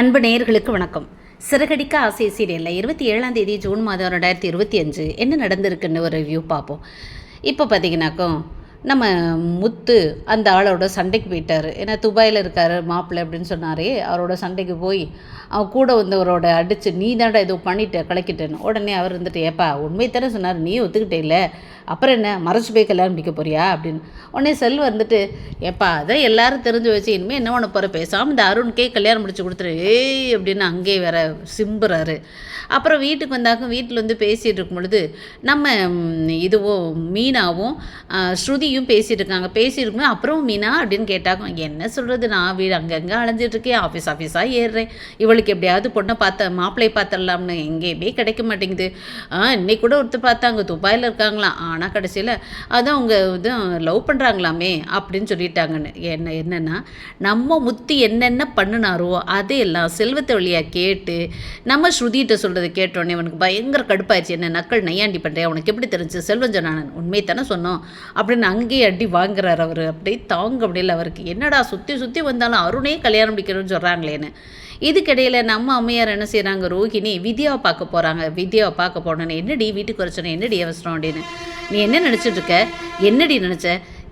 அன்பு நேயர்களுக்கு வணக்கம். சிறகடிக்க ஆசை சீரியலில் 27 ஜூன் மாதம் 2025 என்ன நடந்திருக்குன்னு ஒரு ரிவ்யூ பார்ப்போம். இப்போ பார்த்தீங்கன்னாக்கோ நம்ம முத்து அந்த ஆளோட சண்டைக்கு போயிட்டார். ஏன்னா துபாயில் இருக்கார் மாப்பிள்ளை அப்படின்னு சொன்னாரே, அவரோட சண்டைக்கு போய் அவன் கூட வந்தவரோட அடித்து நீ தாண்டா ஏதோ பண்ணிட்ட கலக்கிட்டேன்னு. உடனே அவர் வந்துட்டு ஏப்பா உண்மை தானே சொன்னார், நீ ஒத்துக்கிட்டே இல்லை, அப்புறம் என்ன மறைச்சி போய் கல்யாணம் முடிக்க போறியா அப்படின்னு. உடனே செல்வம் வந்துட்டு ஏப்பா அதை எல்லாரும் தெரிஞ்சு வச்சு இனிமேல் என்ன பண்ண போகிற, பேசாமல் இந்த அருணுக்கே கல்யாணம் முடிச்சு கொடுத்துரு ஏய் அப்படின்னு அங்கேயே வேற சிம்புறாரு. அப்புறம் வீட்டுக்கு வந்தாக்கும் வீட்டில் வந்து பேசிகிட்டு இருக்கும் பொழுது நம்ம இதுவும் மீனாவும் ஸ்ருதியும் பேசிகிட்டு இருக்காங்க. பேசியிருக்கும்போது அப்புறம் மீனா அப்படின்னு கேட்டாக்கும், என்ன சொல்கிறது, நான் வீடு அங்கங்கே அலைஞ்சிட்ருக்கேன், ஆஃபீஸாக ஏறுறேன், இவளுக்கு எப்படியாவது பொண்ணை மாப்பிள்ளையை பார்த்துடலாம்னு எங்கேயுமே கிடைக்க மாட்டேங்குது. இன்னைக்கு கூட ஒருத்தர் பார்த்தாங்க துபாயில் இருக்காங்களாம், ஆனால் கடைசியில் அதான் அவங்க இது லவ் பண்ணுறாங்களாமே அப்படின்னு சொல்லிட்டாங்கன்னு. என்னென்னா நம்ம முத்தி என்னென்ன பண்ணினாரோ அதையெல்லாம் செல்வத்தை வழியாக கேட்டு நம்ம ஸ்ருதிகிட்ட சொல்கிறத கேட்டோன்னே அவனுக்கு பயங்கர கடுப்பாயிடுச்சு. என்ன நக்கள் நையாண்டி பண்ணுறேன், உனக்கு எப்படி தெரிஞ்சு, செல்வம் சொன்னான் உண்மை தானே சொன்னோம் அப்படின்னு அங்கேயே அடி வாங்குறார் அவர். அப்படியே தாங்க முடியல அவருக்கு. என்னடா சுற்றி வந்தாலும் அருணே கல்யாணம் முடிக்கணும்னு சொல்கிறாங்களேன்னு. இதுக்கிடையில் நம்ம அம்மையார் என்ன செய்கிறாங்க, ரோஹிணி வித்யாவை பார்க்க போகிறாங்க. வித்யாவை பார்க்க போனோன்னு என்னடி வீட்டுக்கு வர சொன்னேன், என்னடி அவசரம் அப்படின்னு, நீ என்ன நினச்சிட்ருக்க, என்னடி நினச்ச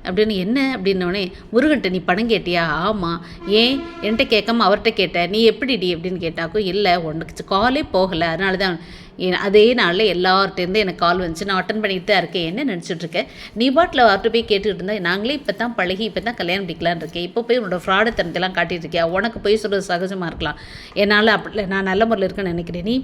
அப்படின்னு. என்ன அப்படின்னோடனே முருகன்ட்ட நீ பணம் கேட்டியா, ஆமாம், ஏன் என்கிட்ட கேட்காம அவர்கிட்ட கேட்ட, நீ எப்படிடி அப்படின்னு கேட்டாக்கும், இல்லை உனக்கு காலே போகலை, அதனால தான் அதே நாளில் எல்லார்ட்டேருந்து எனக்கு கால் வந்துச்சு, நான் அட்டன் பண்ணிட்டு தான் இருக்கேன், என்ன நினச்சிட்ருக்கேன், நீ பாட்டில் அவர்கிட்ட போய் கேட்டுக்கிட்டு இருந்தால் நாங்களே இப்போ தான் பழகி இப்போ தான் கல்யாணம் பிடிக்கலான்னு இருக்கேன், இப்போ போய் உன்னோட ஃப்ராடு தனத்தெல்லாம் காட்டிகிட்டு இருக்கியா, உனக்கு போய் சொல்கிறது சகஜமாக இருக்கலாம், என்னால் அப்படி நான் நல்ல முறையில் இருக்கேன்னு நினைக்கிறேன், நீ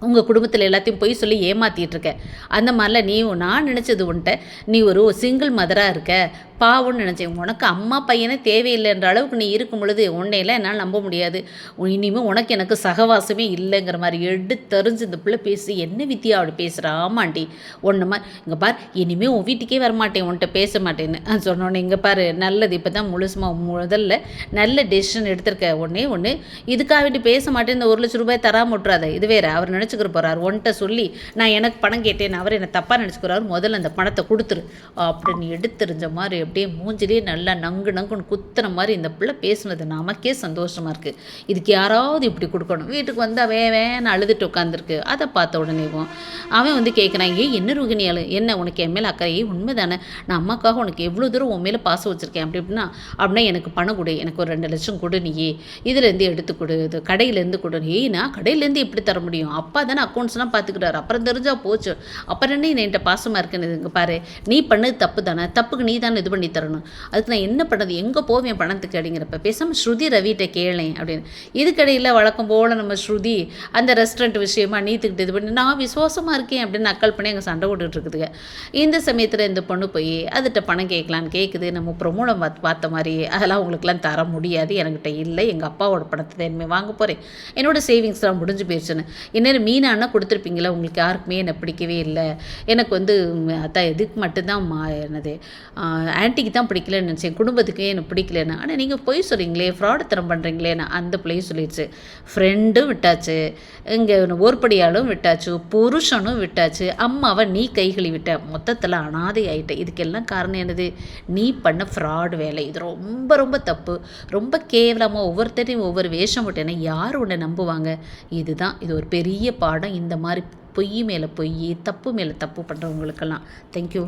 உங்கள் குடும்பத்தில் எல்லாத்தையும் போய் சொல்லி ஏமாற்றிட்டுருக்க, அந்த மாதிரிலாம் நீ நான் நினச்சது உன்ட்ட நீ ஒரு சிங்கிள் மதராக இருக்க பாவம்னு நினச்சேன், உனக்கு அம்மா பையனே தேவையில்லைன்ற அளவுக்கு நீ இருக்கும் பொழுது உன்னையெல்லாம் என்னால் நம்ப முடியாது, இனிமேல் உனக்கு எனக்கு சகவாசமே இல்லைங்கிற மாதிரி எடுத்தறிஞ்சு இந்த பிள்ளை பேசி என்ன வித்தியா அப்படி பேசுகிறா. ஆமாண்டி ஒன்று மாதிரி இங்கே பார், இனிமேல் உன் வீட்டுக்கே வரமாட்டேன், உன்கிட்ட பேச மாட்டேன்னு சொன்னோன்னே, இங்கே பார் நல்லது இப்போ தான் முதல்ல நல்ல டெசிஷன் எடுத்திருக்க, ஒன்று இதுக்காக வேண்டி பேச மாட்டேன், இந்த 1 லட்சம் ரூபாய் தராமல் விட்றாத, இது வேறு அவர் நினச்சிக்கிற போகிறார், ஒன்ட்ட சொல்லி நான் எனக்கு பணம் கேட்டேன் அவர் என்னை தப்பாக நினச்சிக்கிறாரு, முதல்ல அந்த பணத்தை கொடுத்துரு அப்படின்னு எடுத்துரிஞ்ச மாதிரி அப்படியே மூஞ்சிலே நல்லா நங்குன்னு குத்துன மாதிரி இந்த பிள்ளை பேசுனது நமக்கே சந்தோஷமாக இருக்குது. இதுக்கு யாராவது இப்படி கொடுக்கணும். வீட்டுக்கு வந்து அவன் அழுதுட்டு உட்காந்துருக்கு. அதை பார்த்த உடனேவும் அவன் வந்து கேட்குறான், என்ன ரோகிணி என்ன உனக்கு என் மேலே அக்கறை, உண்மை தானே, நான் அம்மாக்காக உனக்கு எவ்வளோ தூரம் உன் மேலே பாசம் வச்சுருக்கேன் அப்படின்னா எனக்கு பணம் கொடு, எனக்கு ஒரு 2 லட்சம் கொடு, நீயே இதுலேருந்து எடுத்து கொடு, இது கடையிலேருந்து கொடு. நான் கடையிலேருந்து எப்படி தர முடியும், அப்பா தானே அக்கௌண்ட்ஸ்லாம் பார்த்துக்கிறாரு, அப்புறம் தெரிஞ்சால் போச்சு, அப்புறம் என்ன என்கிட்ட பாசமாக இருக்குன்னு. இங்கே பாரு, நீ பண்ணது தப்பு தானே, தப்புக்கு நீ தானே இது பண்ணி தரணும், அதுக்கு நான் என்ன பண்ணது, எங்கே போவேன் பணத்துக்கு அப்படிங்கிறப்ப பேசாமல் ஸ்ருதி ரவிகிட்ட கேளேன் அப்படின்னு. இதுக்கடையில் வழக்கம் போல் நம்ம ஸ்ருதி அந்த ரெஸ்டாரண்ட் விஷயமா நீத்துக்கிட்டு இது பண்ணி நான் விசுவாசமாக இருக்கேன் அப்படின்னு நக்கல் பண்ணி அங்கே சண்டை போட்டுட்டு இருக்குதுங்க. இந்த சமயத்தில் இந்த பொண்ணு போய் அதுகிட்ட பணம் கேட்கலான்னு கேட்குது. நம்ம ப்ரொமோல பார்த்த மாதிரி அதெல்லாம் உங்களுக்குலாம் தர முடியாது, என்கிட்ட இல்லை, எங்கள் அப்பாவோட பணத்தை தான் இனிமேல் வாங்க போகிறேன், என்னோட சேவிங்ஸ்லாம் முடிஞ்சு போயிடுச்சுன்னு. இன்னும் மீனானா கொடுத்துருப்பீங்களா, உங்களுக்கு யாருக்குமே என்னை பிடிக்கவே இல்லை, எனக்கு வந்து அதான் எதுக்கு மட்டும்தான் என்னது ஆன்ட்டிக்கு தான் பிடிக்கலன்னு நினச்சேன், குடும்பத்துக்கே எனக்கு பிடிக்கலன்னு. ஆனால் நீங்கள் போய் சொல்கிறீங்களே, ஃப்ராடு தரம் பண்ணுறீங்களேன்னு அந்த பிள்ளையும் சொல்லிடுச்சு. ஃப்ரெண்டும் விட்டாச்சு, இங்கே ஓர்படியாலும் விட்டாச்சு, புருஷனும் விட்டாச்சு, அம்மாவை நீ கைகளி விட்ட, மொத்தத்தில் அனாதை ஆகிட்ட. இதுக்கெல்லாம் காரணம் என்னது, நீ பண்ண ஃப்ராடு வேலை. இது ரொம்ப ரொம்ப தப்பு, ரொம்ப கேவலமாக ஒவ்வொருத்தரையும் ஒவ்வொரு வேஷம் விட்டேன்னா யார் உன்னை நம்புவாங்க. இது ஒரு பெரிய பாடம். இந்த மாதிரி பொய் மேலே பொய், தப்பு மேலே தப்பு பண்ணுறவங்களுக்கெல்லாம். தேங்க்யூ.